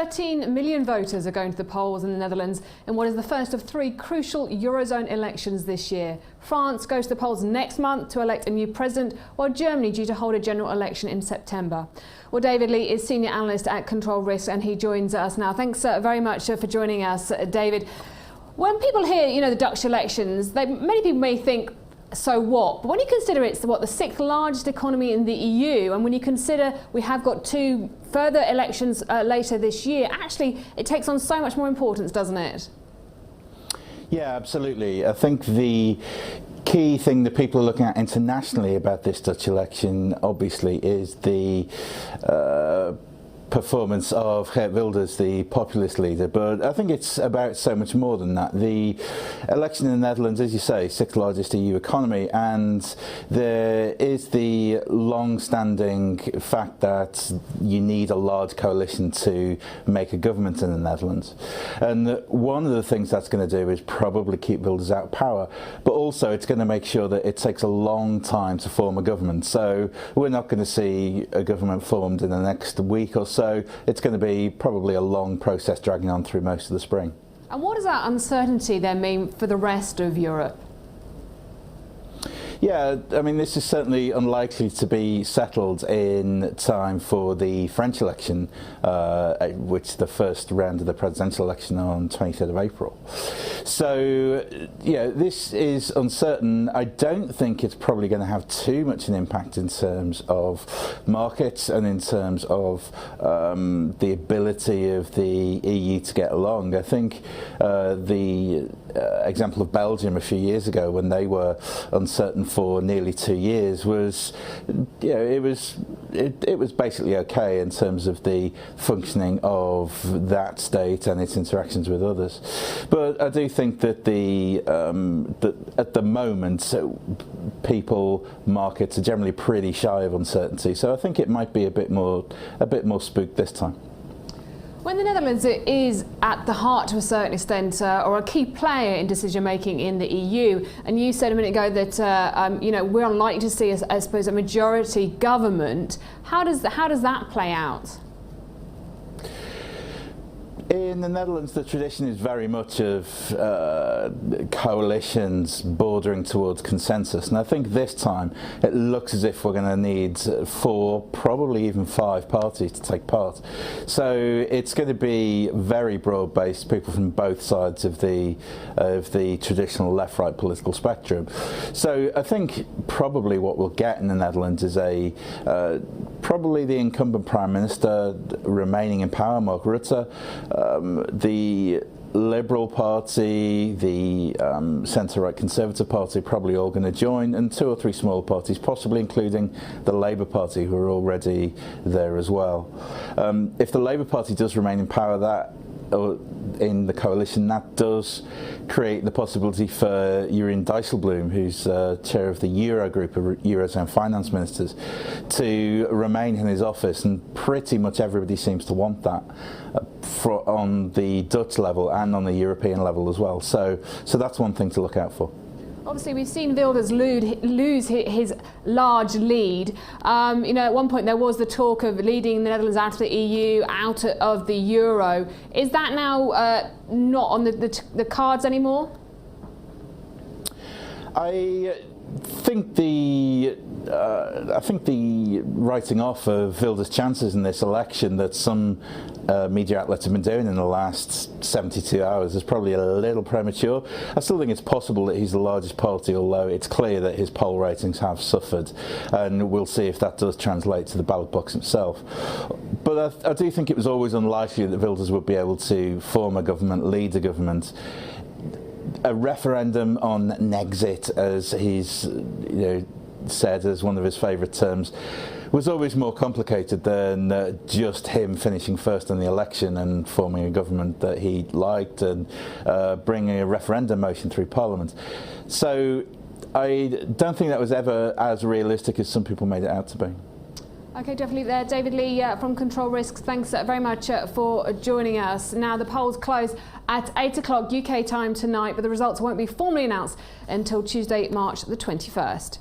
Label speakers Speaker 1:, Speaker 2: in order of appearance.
Speaker 1: 13 million voters are going to the polls in the Netherlands in what is the first of three crucial Eurozone elections this year. France goes to the polls next month to elect a new president, while Germany due to hold a general election in September. Well, David Lee is senior analyst at Control Risk and he joins us now. Thanks very much for joining us, David. When people hear, the Dutch elections, many people may think, so what? But when you consider it's the sixth largest economy in the EU, and when you consider we have got two further elections later this year, actually it takes on so much more importance, doesn't it?
Speaker 2: Yeah, absolutely. I think the key thing that people are looking at internationally about this Dutch election, obviously, is the performance of Geert Wilders, the populist leader, but I think it's about so much more than that. The election in the Netherlands, as you say, sixth largest EU economy, and there is the long-standing fact that you need a large coalition to make a government in the Netherlands. And one of the things that's going to do is probably keep Wilders out of power, but also it's going to make sure that it takes a long time to form a government. So we're not going to see a government formed in the next week or so. So it's going to be probably a long process dragging on through most of the spring.
Speaker 1: And what does that uncertainty then mean for the rest of Europe?
Speaker 2: Yeah, I mean, this is certainly unlikely to be settled in time for the French election, which the first round of the presidential election on 23rd of April. So, this is uncertain. I don't think it's probably going to have too much an impact in terms of markets and in terms of the ability of the EU to get along. I think the example of Belgium a few years ago, when they were uncertain for nearly 2 years, was it was basically okay in terms of the functioning of that state and its interactions with others. But I do think that that at the moment markets are generally pretty shy of uncertainty. So I think it might be a bit more spooked this time.
Speaker 1: When the Netherlands is at the heart, to a certain extent, or a key player in decision making in the EU, and you said a minute ago that we're unlikely to see, I suppose, a majority government. How does that play out?
Speaker 2: In the Netherlands, the tradition is very much of coalitions bordering towards consensus, and I think this time it looks as if we're going to need 4, probably even 5 parties to take part. So it's going to be very broad-based, people from both sides of the traditional left-right political spectrum. So I think probably what we'll get in the Netherlands is probably the incumbent Prime Minister remaining in power, Mark Rutte. The Liberal Party, the centre-right Conservative Party, probably all going to join, and 2 or 3 small parties, possibly including the Labour Party, who are already there as well. If the Labour Party does remain in power, in the coalition, that does create the possibility for Jeroen Dijsselbloem, who's chair of the Eurogroup of Eurozone finance ministers, to remain in his office, and pretty much everybody seems to want that on the Dutch level and on the European level as well. So that's one thing to look out for.
Speaker 1: Obviously, we've seen Wilders lose his large lead. At one point there was the talk of leading the Netherlands out of the EU, out of the euro. Is that now not on the cards anymore? I think the writing off of Wilders' chances in this election that some media outlets have been doing in the last 72 hours is probably a little premature. I still think it's possible that he's the largest party, although it's clear that his poll ratings have suffered, and we'll see if that does translate to the ballot box himself. But I do think it was always unlikely that Wilders would be able to form a government, lead a government. A referendum on Nexit, as he's said as one of his favourite terms, was always more complicated than just him finishing first in the election and forming a government that he liked and bringing a referendum motion through Parliament. So I don't think that was ever as realistic as some people made it out to be. Okay, definitely there. David Lee from Control Risks, thanks very much for joining us. Now, the polls close at 8 o'clock UK time tonight, but the results won't be formally announced until Tuesday, March the 21st.